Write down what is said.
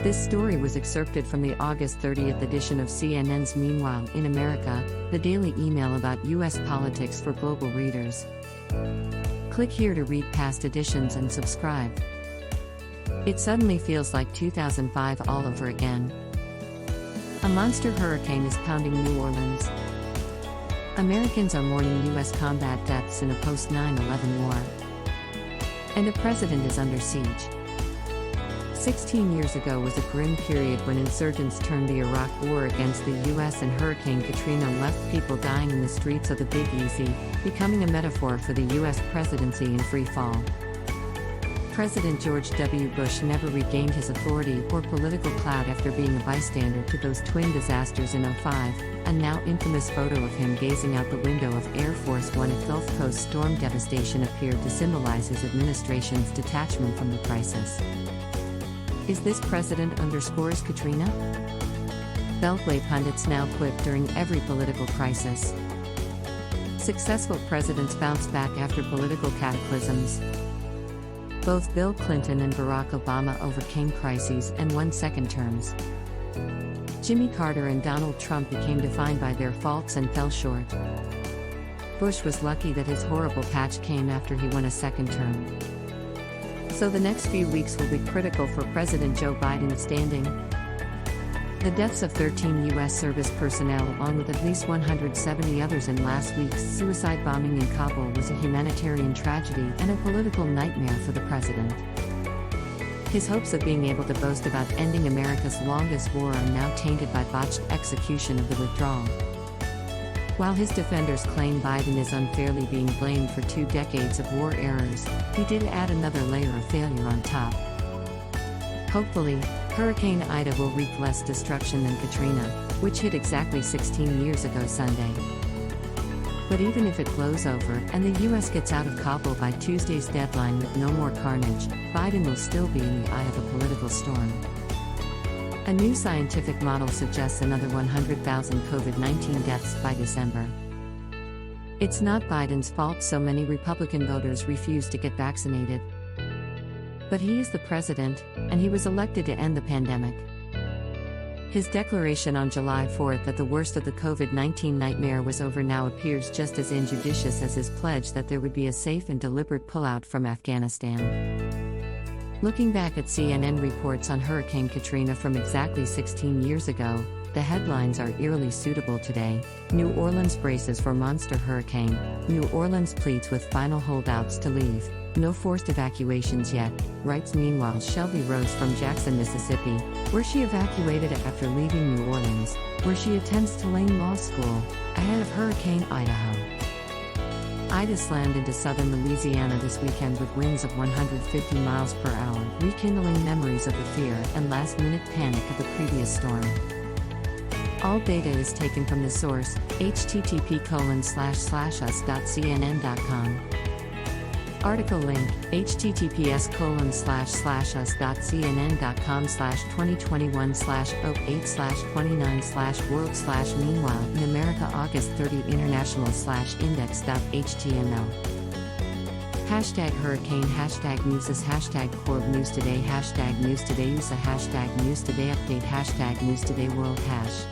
This story was excerpted from the August 30th edition of CNN's Meanwhile in America, the daily email about U.S. politics for global readers. Click here to read past editions and subscribe. It suddenly feels like 2005 all over again. A monster hurricane is pounding New Orleans. Americans are mourning U.S. combat deaths in a post-9/11 war. And a president is under siege. 16 years ago was a grim period when insurgents turned the Iraq War against the U.S. and Hurricane Katrina left people dying in the streets of the Big Easy, becoming a metaphor for the U.S. presidency in free fall. President George W. Bush never regained his authority or political clout after being a bystander to those twin disasters in '05, a now infamous photo of him gazing out the window of Air Force One at Gulf Coast storm devastation appeared to symbolize his administration's detachment from the crisis. Is this president underscores Katrina? Beltway pundits now quip during every political crisis. Successful presidents bounce back after political cataclysms. Both Bill Clinton and Barack Obama overcame crises and won second terms. Jimmy Carter and Donald Trump became defined by their faults and fell short. Bush was lucky that his horrible patch came after he won a second term. So the next few weeks will be critical for President Joe Biden's standing. The deaths of 13 U.S. service personnel along with at least 170 others in last week's suicide bombing in Kabul was a humanitarian tragedy and a political nightmare for the president. His hopes of being able to boast about ending America's longest war are now tainted by botched execution of the withdrawal. While his defenders claim Biden is unfairly being blamed for 2 decades of war errors, he did add another layer of failure on top. Hopefully, Hurricane Ida will wreak less destruction than Katrina, which hit exactly 16 years ago Sunday. But even if it blows over and the U.S. gets out of Kabul by Tuesday's deadline with no more carnage, Biden will still be in the eye of a political storm. A new scientific model suggests another 100,000 COVID-19 deaths by December. It's not Biden's fault so many Republican voters refuse to get vaccinated. But he is the president, and he was elected to end the pandemic. His declaration on July 4th that the worst of the COVID-19 nightmare was over now appears just as injudicious as his pledge that there would be a safe and deliberate pullout from Afghanistan. Looking back at CNN reports on Hurricane Katrina from exactly 16 years ago, the headlines are eerily suitable today. New Orleans braces for monster hurricane. New Orleans pleads with final holdouts to leave. No forced evacuations yet, writes meanwhile Shelby Rose from Jackson, Mississippi, where she evacuated after leaving New Orleans, where she attends Tulane Law School, ahead of Hurricane Idaho. Ida slammed into southern Louisiana this weekend with winds of 150 miles per hour, rekindling memories of the fear and last-minute panic of the previous storm. All data is taken from the source, http://us.cnn.com. Article link, https://us.cnn.com/2021/08/29/world/meanwhile in America August 30 international/index.html. Hashtag hurricane, hashtag newses, hashtag Corb News Today, hashtag News Today USA, hashtag News Today Update, hashtag News Today World hash.